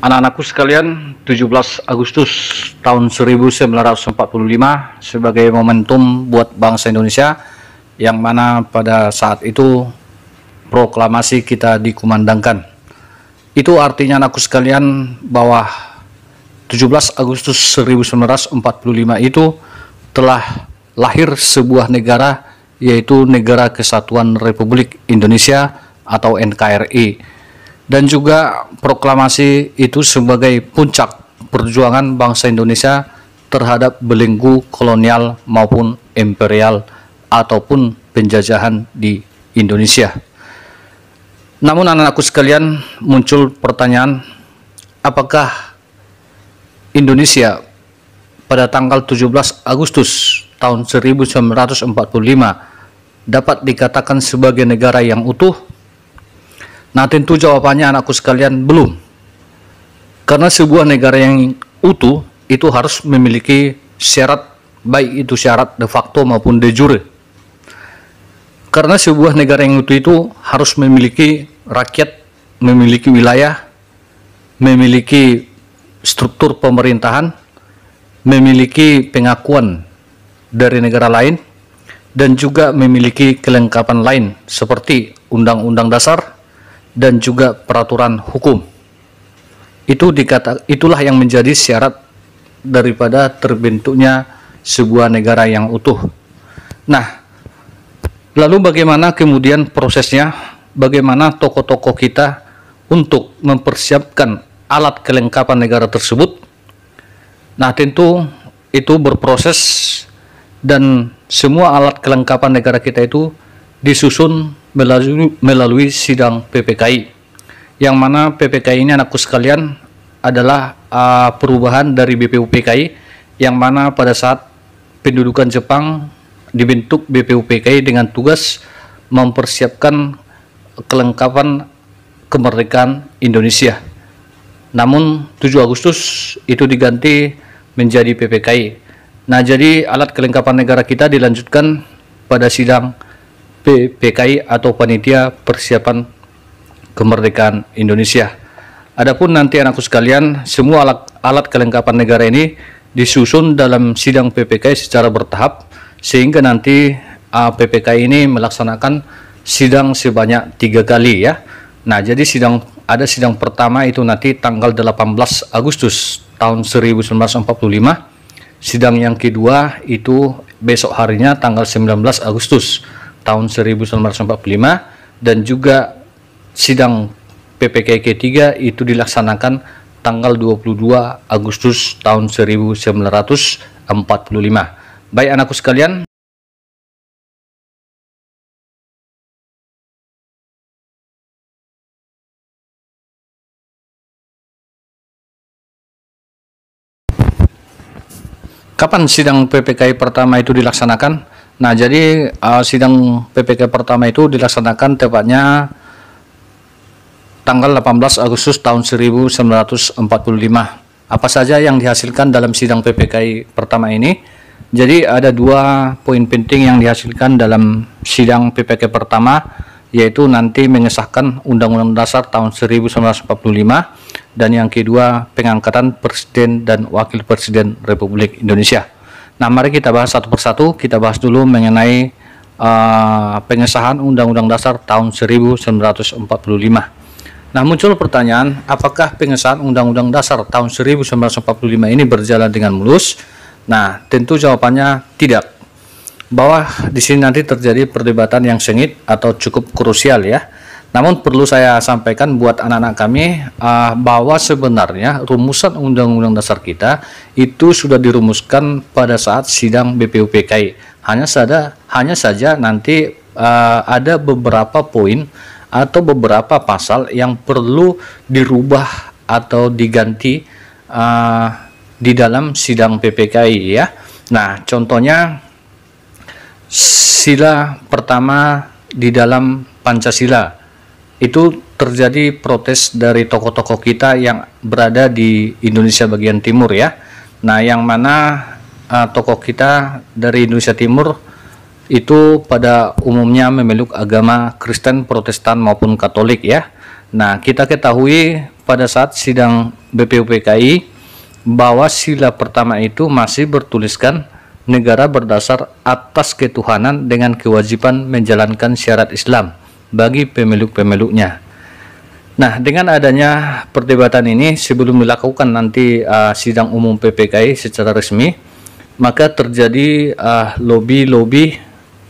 Anak-anakku sekalian, 17 Agustus tahun 1945 sebagai momentum buat bangsa Indonesia, yang mana pada saat itu proklamasi kita dikumandangkan. Itu artinya anakku sekalian bahwa 17 Agustus 1945 itu telah lahir sebuah negara, yaitu Negara Kesatuan Republik Indonesia atau NKRI. Dan juga proklamasi itu sebagai puncak perjuangan bangsa Indonesia terhadap belenggu kolonial maupun imperial ataupun penjajahan di Indonesia. Namun anak-anakku sekalian, muncul pertanyaan, apakah Indonesia pada tanggal 17 Agustus tahun 1945 dapat dikatakan sebagai negara yang utuh? Nah, tentu jawabannya anakku sekalian, belum. Karena sebuah negara yang utuh itu harus memiliki syarat, baik itu syarat de facto maupun de jure. Karena sebuah negara yang utuh itu harus memiliki rakyat, memiliki wilayah, memiliki struktur pemerintahan, memiliki pengakuan dari negara lain, dan juga memiliki kelengkapan lain seperti undang-undang dasar dan juga peraturan hukum. Itulah yang menjadi syarat daripada terbentuknya sebuah negara yang utuh. Nah, lalu bagaimana kemudian prosesnya? Bagaimana tokoh-tokoh kita untuk mempersiapkan alat kelengkapan negara tersebut? Nah, tentu itu berproses, dan semua alat kelengkapan negara kita itu disusun melalui sidang PPKI, yang mana PPKI ini anakku sekalian adalah perubahan dari BPUPKI, yang mana pada saat pendudukan Jepang dibentuk BPUPKI dengan tugas mempersiapkan kelengkapan kemerdekaan Indonesia. Namun 7 Agustus itu diganti menjadi PPKI. Nah, jadi alat kelengkapan negara kita dilanjutkan pada sidang PPKI atau Panitia Persiapan Kemerdekaan Indonesia. Adapun nanti anakku sekalian, semua alat kelengkapan negara ini disusun dalam sidang PPKI secara bertahap, sehingga nanti PPKI ini melaksanakan sidang sebanyak 3 kali ya. Nah, jadi ada sidang pertama itu nanti tanggal 18 Agustus tahun 1945. Sidang yang kedua itu besok harinya tanggal 19 Agustus tahun 1945, dan juga sidang PPKI ketiga itu dilaksanakan tanggal 22 Agustus tahun 1945. Baik anakku sekalian, kapan sidang PPKI pertama itu dilaksanakan? Nah, jadi sidang PPKI pertama itu dilaksanakan tepatnya tanggal 18 Agustus tahun 1945. Apa saja yang dihasilkan dalam sidang PPKI pertama ini? Jadi ada 2 poin penting yang dihasilkan dalam sidang PPKI pertama, yaitu nanti mengesahkan Undang-Undang Dasar tahun 1945, dan yang kedua pengangkatan Presiden dan Wakil Presiden Republik Indonesia. Nah, mari kita bahas satu persatu. Kita bahas dulu mengenai pengesahan Undang-Undang Dasar tahun 1945. Nah, muncul pertanyaan, apakah pengesahan Undang-Undang Dasar tahun 1945 ini berjalan dengan mulus? Nah, tentu jawabannya tidak. Bahwa di sini nanti terjadi perdebatan yang sengit atau cukup krusial ya. Namun perlu saya sampaikan buat anak-anak kami bahwa sebenarnya rumusan Undang-Undang Dasar kita itu sudah dirumuskan pada saat sidang BPUPKI. Hanya saja nanti ada beberapa poin atau beberapa pasal yang perlu dirubah atau diganti di dalam sidang PPKI ya. Nah, contohnya sila pertama di dalam Pancasila itu terjadi protes dari tokoh-tokoh kita yang berada di Indonesia bagian timur ya. Nah, yang mana tokoh kita dari Indonesia Timur itu pada umumnya memeluk agama Kristen, Protestan maupun Katolik ya. Nah, kita ketahui pada saat sidang BPUPKI bahwa sila pertama itu masih bertuliskan negara berdasar atas ketuhanan dengan kewajiban menjalankan syarat Islam bagi pemeluk-pemeluknya. Nah, dengan adanya perdebatan ini sebelum dilakukan nanti sidang umum PPKI secara resmi, maka terjadi lobby-lobby,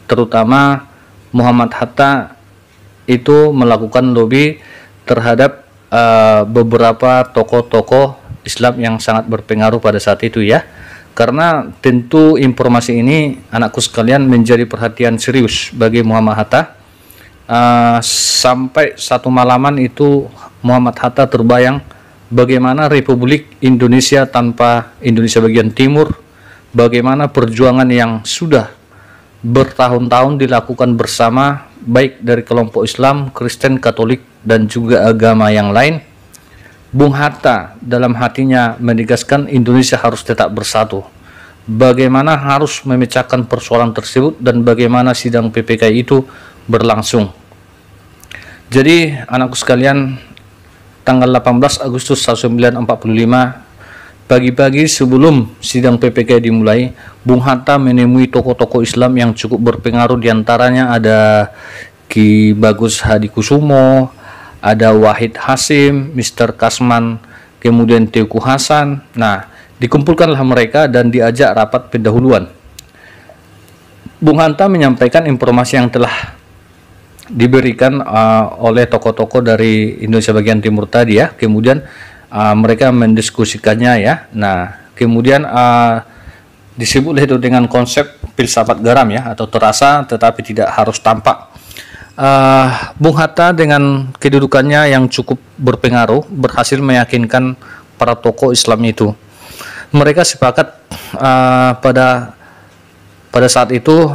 terutama Muhammad Hatta itu melakukan lobby terhadap beberapa tokoh-tokoh Islam yang sangat berpengaruh pada saat itu ya. Karena tentu informasi ini anakku sekalian menjadi perhatian serius bagi Muhammad Hatta. Sampai satu malaman itu Muhammad Hatta terbayang bagaimana Republik Indonesia tanpa Indonesia bagian timur, bagaimana perjuangan yang sudah bertahun-tahun dilakukan bersama baik dari kelompok Islam, Kristen, Katolik dan juga agama yang lain. Bung Hatta dalam hatinya menegaskan Indonesia harus tetap bersatu. Bagaimana harus memecahkan persoalan tersebut dan bagaimana sidang PPKI itu berlangsung. Jadi anakku sekalian, tanggal 18 Agustus 1945 pagi-pagi sebelum sidang PPKI dimulai, Bung Hatta menemui tokoh-tokoh Islam yang cukup berpengaruh, diantaranya ada Ki Bagus Hadikusumo, ada Wahid Hasim, Mr. Kasman, kemudian Teuku Hasan. Nah, dikumpulkanlah mereka dan diajak rapat pendahuluan. Bung Hatta menyampaikan informasi yang telah diberikan oleh tokoh-tokoh dari Indonesia bagian timur tadi ya. Kemudian mereka mendiskusikannya ya. Nah, kemudian disebutlah itu dengan konsep filsafat garam ya, atau terasa tetapi tidak harus tampak. Bung Hatta dengan kedudukannya yang cukup berpengaruh berhasil meyakinkan para tokoh Islam itu. Mereka sepakat pada saat itu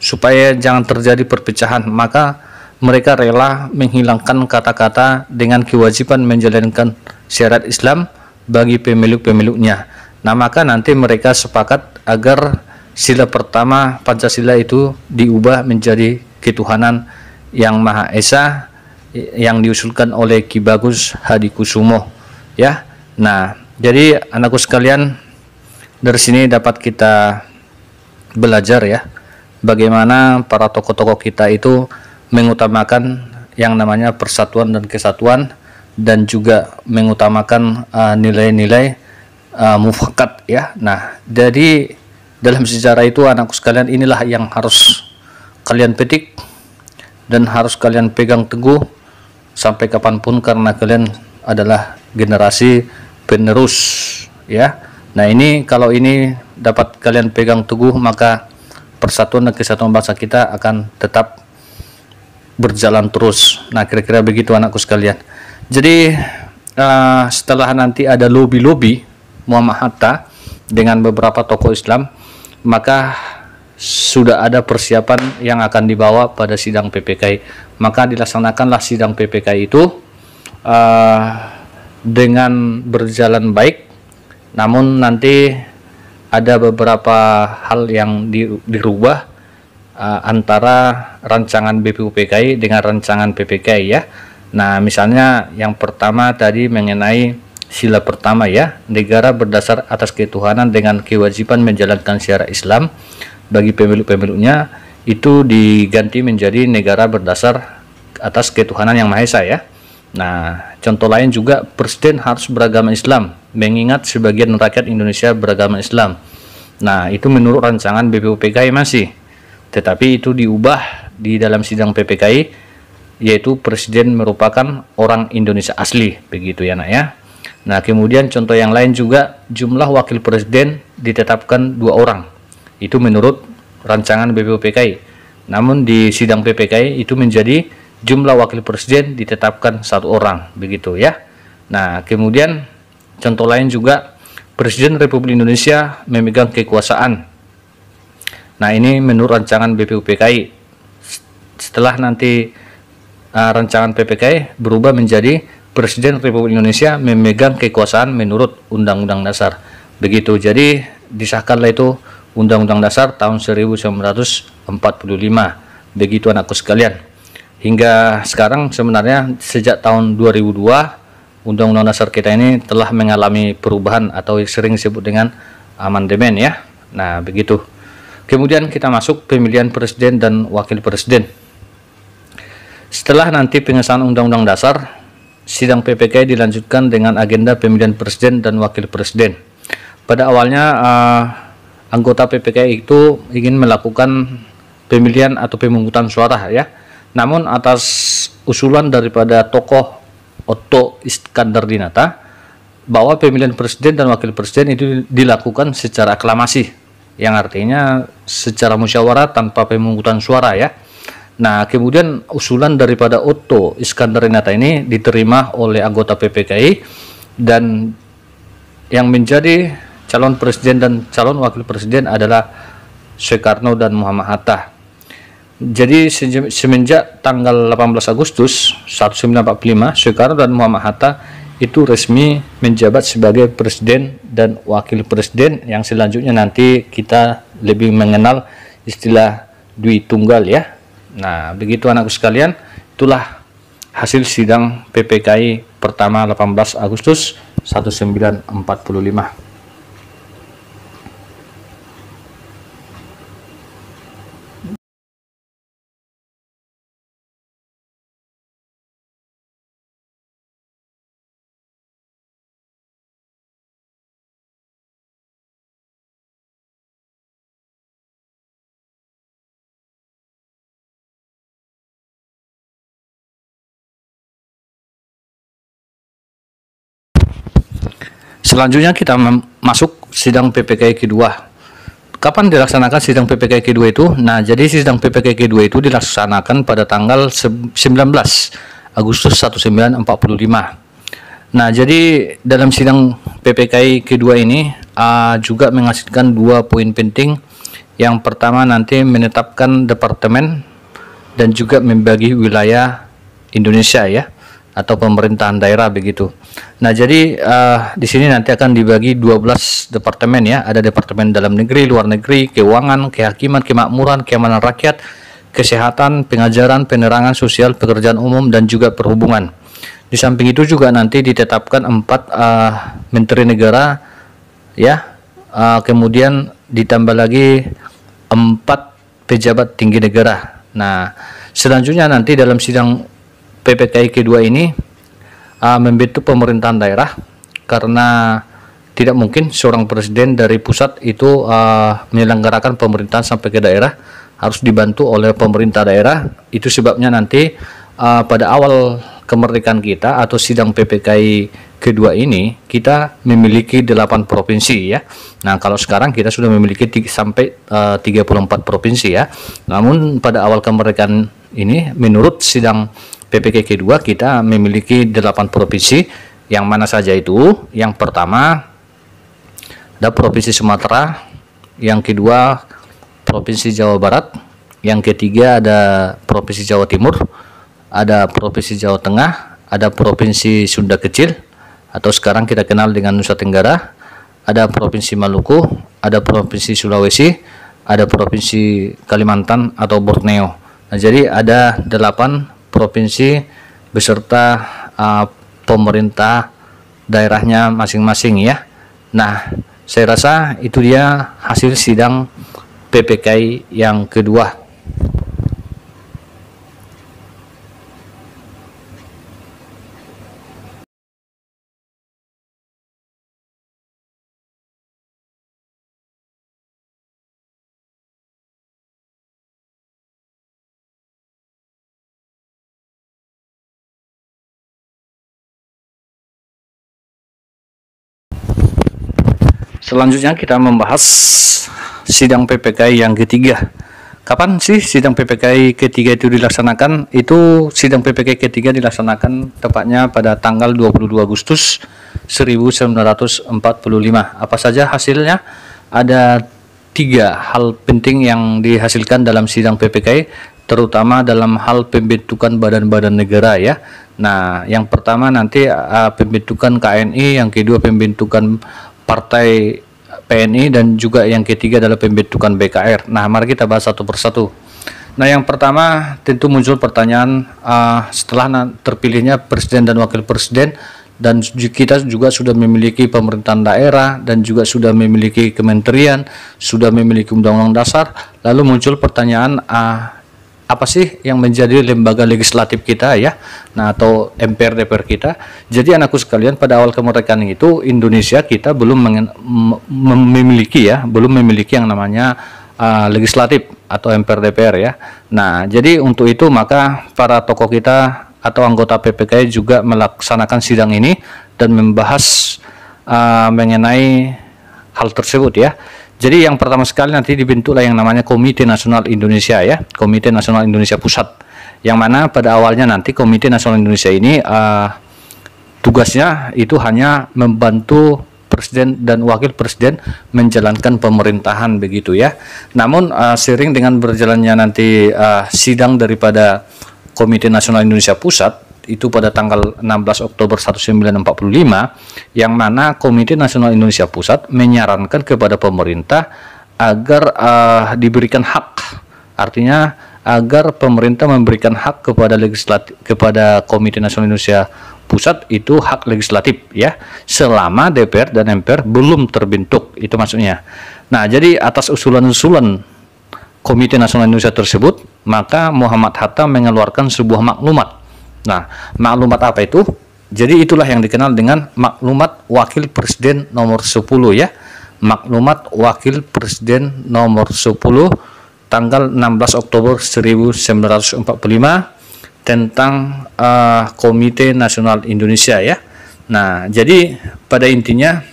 supaya jangan terjadi perpecahan, maka mereka rela menghilangkan kata-kata dengan kewajiban menjalankan syarat Islam bagi pemeluk-pemeluknya. Nah, maka nanti mereka sepakat agar sila pertama Pancasila itu diubah menjadi ketuhanan yang Maha Esa yang diusulkan oleh Ki Bagus Hadikusumo ya. Nah, jadi anakku sekalian, dari sini dapat kita belajar ya bagaimana para tokoh-tokoh kita itu mengutamakan yang namanya persatuan dan kesatuan, dan juga mengutamakan nilai-nilai mufakat ya. Nah, jadi dalam sejarah itu anakku sekalian, inilah yang harus kalian petik dan harus kalian pegang teguh sampai kapanpun, karena kalian adalah generasi penerus ya. Nah, ini kalau ini dapat kalian pegang teguh, maka persatuan dan kesatuan bangsa kita akan tetap berjalan terus. Nah, kira-kira begitu anakku sekalian. Jadi setelah nanti ada lobby-lobby Muhammad Hatta dengan beberapa tokoh Islam, maka sudah ada persiapan yang akan dibawa pada sidang PPKI. Maka dilaksanakanlah sidang PPKI itu dengan berjalan baik. Namun nanti ada beberapa hal yang dirubah antara rancangan BPUPKI dengan rancangan PPKI ya. Nah, misalnya yang pertama tadi mengenai sila pertama ya, negara berdasar atas ketuhanan dengan kewajiban menjalankan syarat Islam bagi pemeluk-pemeluknya, itu diganti menjadi negara berdasar atas ketuhanan yang Maha Esa ya. Nah, contoh lain juga presiden harus beragama Islam, mengingat sebagian rakyat Indonesia beragama Islam. Nah, itu menurut rancangan BPUPKI masih, tetapi itu diubah di dalam sidang PPKI, yaitu presiden merupakan orang Indonesia asli, begitu ya nak ya. Nah, kemudian contoh yang lain juga, jumlah wakil presiden ditetapkan 2 orang, itu menurut rancangan BPUPKI. Namun di sidang PPKI itu menjadi jumlah wakil presiden ditetapkan 1 orang, begitu ya. Nah, kemudian contoh lain juga, Presiden Republik Indonesia memegang kekuasaan. Nah, ini menurut rancangan BPUPKI. Setelah nanti rancangan PPKI berubah menjadi Presiden Republik Indonesia memegang kekuasaan menurut Undang-Undang Dasar, begitu. Jadi disahkanlah itu Undang-Undang Dasar tahun 1945, begitu anakku sekalian. Hingga sekarang sebenarnya sejak tahun 2002 Undang-Undang Dasar kita ini telah mengalami perubahan atau sering disebut dengan amandemen ya. Nah, begitu. Kemudian kita masuk pemilihan presiden dan wakil presiden. Setelah nanti pengesahan Undang-Undang Dasar, sidang PPKI dilanjutkan dengan agenda pemilihan presiden dan wakil presiden. Pada awalnya anggota PPKI itu ingin melakukan pemilihan atau pemungutan suara ya. Namun atas usulan daripada tokoh Otto Iskandar-Dinata bahwa pemilihan presiden dan wakil presiden itu dilakukan secara aklamasi, yang artinya secara musyawarah tanpa pemungutan suara ya. Nah, kemudian usulan daripada Otto Iskandar-Dinata ini diterima oleh anggota PPKI, dan yang menjadi calon presiden dan calon wakil presiden adalah Soekarno dan Muhammad Hatta. Jadi semenjak tanggal 18 Agustus 1945, Soekarno dan Muhammad Hatta itu resmi menjabat sebagai presiden dan wakil presiden, yang selanjutnya nanti kita lebih mengenal istilah Dwi Tunggal ya. Nah, begitu anakku sekalian, itulah hasil sidang PPKI pertama 18 Agustus 1945. Selanjutnya kita masuk sidang PPKI kedua. Kapan dilaksanakan sidang PPKI kedua itu? Nah, jadi sidang PPKI kedua itu dilaksanakan pada tanggal 19 Agustus 1945. Nah, jadi dalam sidang PPKI kedua ini juga menghasilkan 2 poin penting. Yang pertama nanti menetapkan departemen dan juga membagi wilayah Indonesia ya, atau pemerintahan daerah begitu. Nah, jadi di sini nanti akan dibagi 12 departemen ya. Ada departemen dalam negeri, luar negeri, keuangan, kehakiman, kemakmuran, keamanan rakyat, kesehatan, pengajaran, penerangan sosial, pekerjaan umum, dan juga perhubungan. Di samping itu juga nanti ditetapkan 4 menteri negara ya. Kemudian ditambah lagi 4 pejabat tinggi negara. Nah, selanjutnya nanti dalam sidang PPKI kedua ini membentuk pemerintahan daerah, karena tidak mungkin seorang presiden dari pusat itu menyelenggarakan pemerintahan sampai ke daerah, harus dibantu oleh pemerintah daerah. Itu sebabnya nanti pada awal kemerdekaan kita atau sidang PPKI kedua ini kita memiliki 8 provinsi ya. Nah, kalau sekarang kita sudah memiliki sampai 34 provinsi ya. Namun pada awal kemerdekaan ini menurut sidang PPKI kedua kita memiliki 8 provinsi, yang mana saja itu? Yang pertama ada Provinsi Sumatera, yang kedua Provinsi Jawa Barat, yang ketiga ada Provinsi Jawa Timur, ada Provinsi Jawa Tengah, ada Provinsi Sunda Kecil atau sekarang kita kenal dengan Nusa Tenggara, ada Provinsi Maluku, ada Provinsi Sulawesi, ada Provinsi Kalimantan atau Borneo. Nah, jadi ada 8 provinsi beserta pemerintah daerahnya masing-masing ya. Nah, saya rasa itu dia hasil sidang PPKI yang kedua. Selanjutnya kita membahas sidang PPKI yang ketiga. Kapan sih sidang PPKI ketiga itu dilaksanakan? Itu sidang PPKI ketiga dilaksanakan tepatnya pada tanggal 22 Agustus 1945. Apa saja hasilnya? Ada 3 hal penting yang dihasilkan dalam sidang PPKI, terutama dalam hal pembentukan badan-badan negara ya. Nah, yang pertama nanti pembentukan KNI, yang kedua pembentukan Partai PNI, dan juga yang ketiga adalah pembentukan BKR. Nah, mari kita bahas satu persatu. Nah, yang pertama tentu muncul pertanyaan setelah terpilihnya presiden dan wakil presiden, dan kita juga sudah memiliki pemerintahan daerah dan juga sudah memiliki kementerian, sudah memiliki undang-undang dasar. Lalu muncul pertanyaan, apa sih yang menjadi lembaga legislatif kita ya, nah atau MPR DPR kita. Jadi anakku sekalian, pada awal kemerdekaan itu Indonesia kita belum memiliki yang namanya legislatif atau MPR DPR ya. Nah jadi untuk itu maka para tokoh kita atau anggota PPKI juga melaksanakan sidang ini dan membahas mengenai hal tersebut ya. Jadi yang pertama sekali nanti dibentuklah yang namanya Komite Nasional Indonesia ya, Komite Nasional Indonesia Pusat, yang mana pada awalnya nanti Komite Nasional Indonesia ini tugasnya itu hanya membantu Presiden dan Wakil Presiden menjalankan pemerintahan begitu ya. Namun seiring dengan berjalannya nanti sidang daripada Komite Nasional Indonesia Pusat itu pada tanggal 16 Oktober 1945, yang mana Komite Nasional Indonesia Pusat menyarankan kepada pemerintah agar diberikan hak, artinya agar pemerintah memberikan hak kepada Komite Nasional Indonesia Pusat itu hak legislatif ya, selama DPR dan MPR belum terbentuk, itu maksudnya. Nah jadi atas usulan-usulan Komite Nasional Indonesia tersebut, maka Muhammad Hatta mengeluarkan sebuah maklumat. Nah, maklumat apa itu? Jadi itulah yang dikenal dengan Maklumat Wakil Presiden nomor 10 ya. Maklumat Wakil Presiden nomor 10 tanggal 16 Oktober 1945 tentang Komite Nasional Indonesia ya. Nah, jadi pada intinya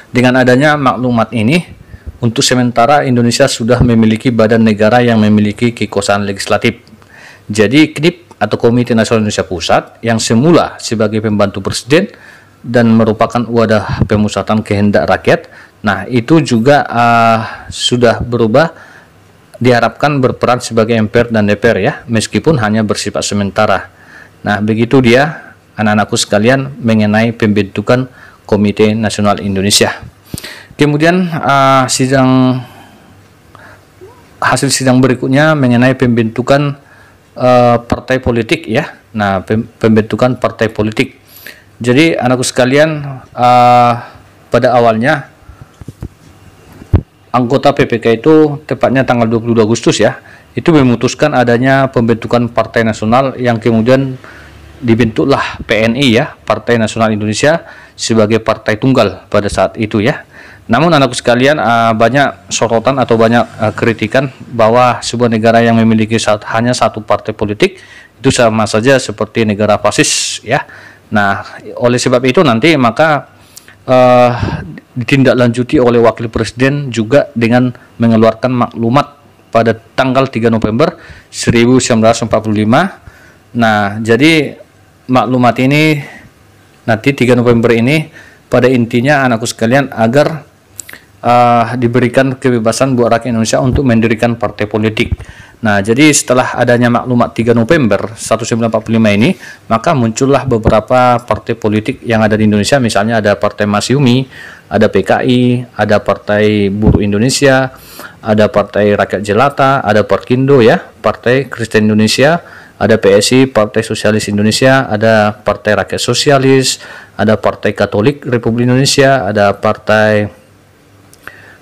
dengan adanya maklumat ini, untuk sementara Indonesia sudah memiliki badan negara yang memiliki kekuasaan legislatif. Jadi KNIP atau Komite Nasional Indonesia Pusat yang semula sebagai pembantu presiden dan merupakan wadah pemusatan kehendak rakyat, nah itu juga sudah berubah, diharapkan berperan sebagai MPR dan DPR ya, meskipun hanya bersifat sementara. Nah begitu dia anak-anakku sekalian mengenai pembentukan Komite Nasional Indonesia. Kemudian hasil sidang berikutnya mengenai pembentukan partai politik ya. Nah pembentukan partai politik. Jadi anakku sekalian, pada awalnya anggota PPK itu tepatnya tanggal 22 Agustus ya, itu memutuskan adanya pembentukan partai nasional yang kemudian dibentuklah PNI ya, Partai Nasional Indonesia, sebagai partai tunggal pada saat itu ya. Namun anakku sekalian, banyak sorotan atau banyak kritikan bahwa sebuah negara yang memiliki hanya satu partai politik itu sama saja seperti negara fasis ya. Nah oleh sebab itu nanti maka ditindaklanjuti oleh Wakil Presiden juga dengan mengeluarkan maklumat pada tanggal 3 November 1945. Nah jadi maklumat ini nanti 3 November ini pada intinya anakku sekalian agar diberikan kebebasan buat rakyat Indonesia untuk mendirikan partai politik. Nah jadi setelah adanya maklumat 3 November 1945 ini, maka muncullah beberapa partai politik yang ada di Indonesia. Misalnya ada Partai Masyumi, ada PKI, ada Partai Buruh Indonesia, ada Partai Rakyat Jelata, ada Parkindo ya, Partai Kristen Indonesia, ada PSI, Partai Sosialis Indonesia, ada Partai Rakyat Sosialis, ada Partai Katolik Republik Indonesia, ada Partai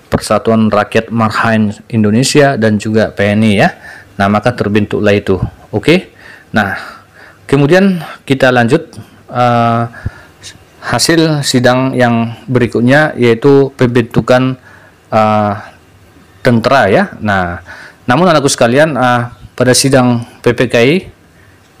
Persatuan Rakyat Marhaen Indonesia, dan juga PNI ya. Nah maka terbentuklah itu. Oke. Nah kemudian kita lanjut hasil sidang yang berikutnya, yaitu pembentukan tentara ya. Nah namun anakku sekalian, pada sidang PPKI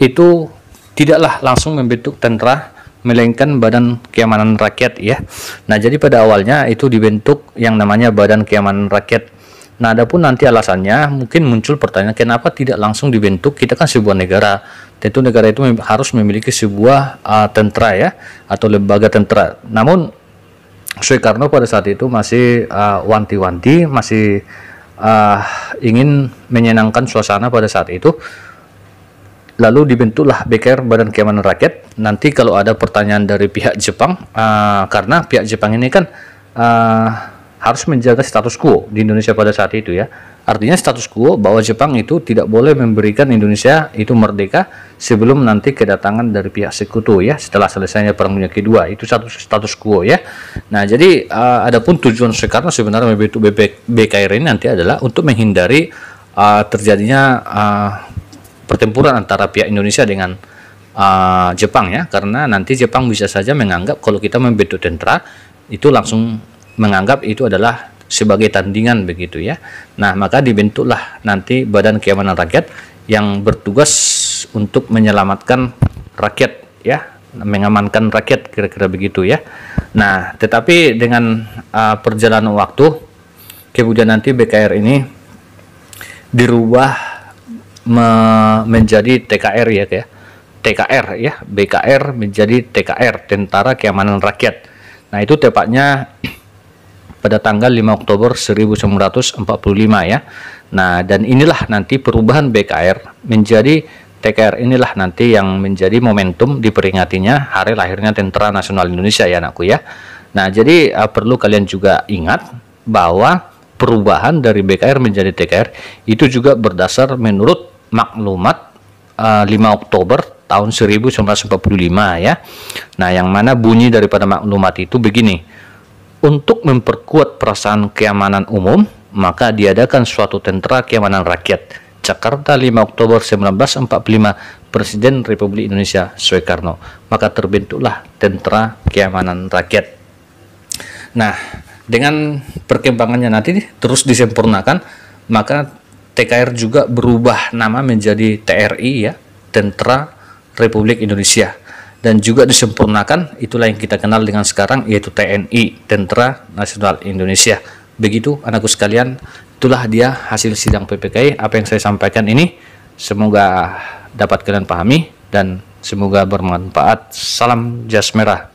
itu tidaklah langsung membentuk tentara, melainkan Badan Keamanan Rakyat ya. Nah jadi pada awalnya itu dibentuk yang namanya Badan Keamanan Rakyat. Nah adapun nanti alasannya mungkin muncul pertanyaan, kenapa tidak langsung dibentuk? Kita kan sebuah negara, tentu negara itu harus memiliki sebuah tentara ya, atau lembaga tentara. Namun Soekarno pada saat itu masih wanti-wanti, masih ingin menyenangkan suasana pada saat itu. Lalu dibentuklah BKR, Badan Keamanan Rakyat. Nanti kalau ada pertanyaan dari pihak Jepang, karena pihak Jepang ini kan harus menjaga status quo di Indonesia pada saat itu ya, Artinya status quo bahwa Jepang itu tidak boleh memberikan Indonesia itu merdeka sebelum nanti kedatangan dari pihak sekutu ya, setelah selesainya Perang Dunia Kedua. Itu status quo ya. Nah, jadi adapun tujuan Soekarno sebenarnya membentuk BKR ini nanti adalah untuk menghindari terjadinya pertempuran antara pihak Indonesia dengan Jepang ya, karena nanti Jepang bisa saja menganggap kalau kita membentuk tentara itu langsung menganggap itu adalah sebagai tandingan begitu ya. Nah, maka dibentuklah nanti Badan Keamanan Rakyat yang bertugas untuk menyelamatkan rakyat ya, mengamankan rakyat, kira-kira begitu ya. Nah, tetapi dengan perjalanan waktu kemudian nanti BKR ini dirubah menjadi TKR ya, TKR ya, BKR menjadi TKR, Tentara Keamanan Rakyat. Nah, itu tepatnya pada tanggal 5 Oktober 1945 ya. Nah, dan inilah nanti perubahan BKR menjadi TKR, inilah nanti yang menjadi momentum diperingatinya hari lahirnya Tentara Nasional Indonesia ya anakku ya. Nah, jadi perlu kalian juga ingat bahwa perubahan dari BKR menjadi TKR itu juga berdasar menurut maklumat 5 Oktober tahun 1945 ya. Nah, yang mana bunyi daripada maklumat itu begini: untuk memperkuat perasaan keamanan umum, maka diadakan suatu Tentara Keamanan Rakyat. Jakarta 5 Oktober 1945, Presiden Republik Indonesia Soekarno. Maka terbentuklah Tentara Keamanan Rakyat. Nah, dengan perkembangannya nanti terus disempurnakan, maka TKR juga berubah nama menjadi TRI ya, Tentara Republik Indonesia. Dan juga disempurnakan, itulah yang kita kenal dengan sekarang, yaitu TNI, Tentara Nasional Indonesia. Begitu anakku sekalian, itulah dia hasil sidang PPKI. Apa yang saya sampaikan ini semoga dapat kalian pahami dan semoga bermanfaat. Salam jas merah.